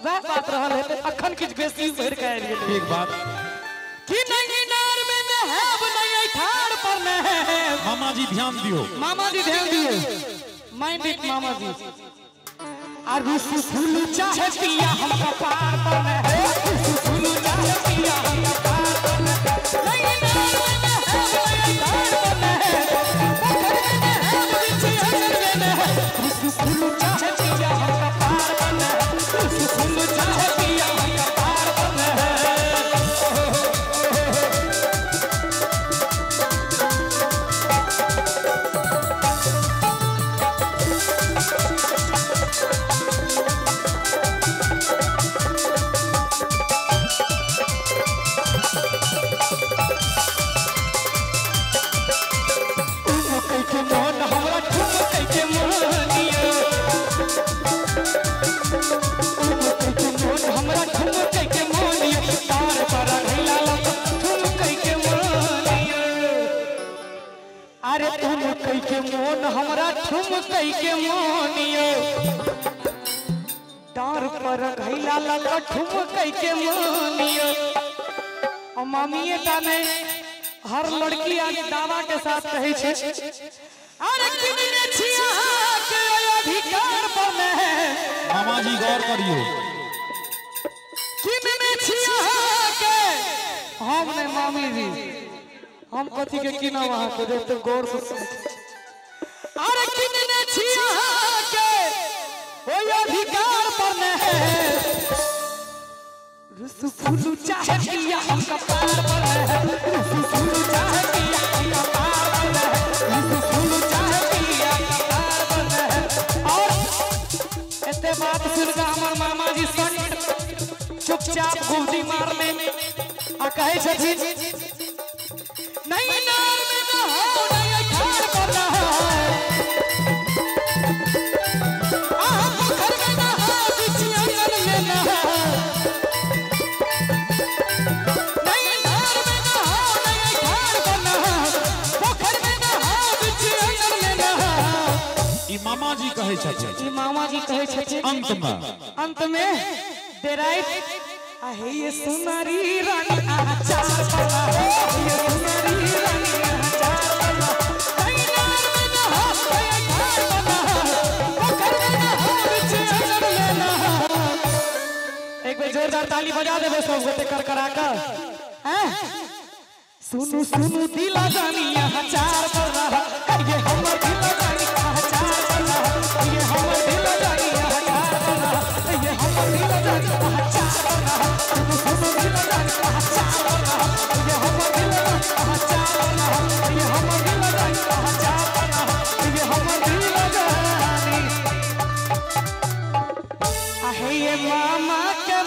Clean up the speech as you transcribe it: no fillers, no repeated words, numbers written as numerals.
वह बात रहल है अखन किछ बेसी भर के आइल गेल एक बात कि नहीं नार में न है नहीं ठाड़ पर न है। मामा जी ध्यान दियो, मामा जी ध्यान दियो, माइंड इट मामा जी। अरे फूल चाहे पिया हम पार पर न है, फूल चाहे पिया हम पार पर न है। नहीं नार में न है नहीं ठाड़ पर न है, पत्थर में न है बिछी अजर में न है। फूल चाहे पिया हम पार पर न है, फूल चाहे पिया हम पार पर न है। अरे तुम कई के मोन हमरा ठुम कई के मोनियो डार पर घैला लगा ठुम कई के मोनियो। और मामीए ता ने हर लड़की आज दावा के साथ कहे छे अरे किने छिया के अधिकार पर में है। मामा जी गौर करियो, किने छिया के हम ने मामी जी हम कथी के किना वहां के देखते गौर से। अरे किने छिया के ओय अधिकार पर न है, रुसु फूलू चाहे पिया हम कपार पर है, रुसु फूलू चाहे पिया हम कपार पर है, रुसु फूलू चाहे पिया कपार पर है। और एते बात सुन के हमर मामा जी सन चुपचाप गुंडी मार ले आ कहे छथि नहीं नार में न हो नहीं ठाड़ पर न है, पोखर में न हो बिछी आंगन में न है। नहीं नार में न हो नहीं ठाड़ पर न है, पोखर में न हो बिछी आंगन में न है। ई मामा जी कहे छथि, ई मामा जी कहे छथि अंत में डेराइट आहे ये सुनारी रानी आचार पला है, ये सुनारी रानी आचार पला। नहीं नार में न हो नहीं ठाड़ पर न है, पोखर में न हो बिछी आंगन में न है। एक बार जोरदार ताली बजा देबो सब गोटे कर करा कर। हैं सुनु सुनु दिला जानी आचार पला है, ये हमर दिला जानी आचार पला है, ये हमर दिला जानी आचार पला है, ये हमर दिला जानी आचार पला है। सुनु सुनु दिला जानी आचार पला है, ये हमर दिला जानी आचार पला है, ये हमर दिला जानी आचार पला है, ये हमर दिला जानी आहे ये मामा के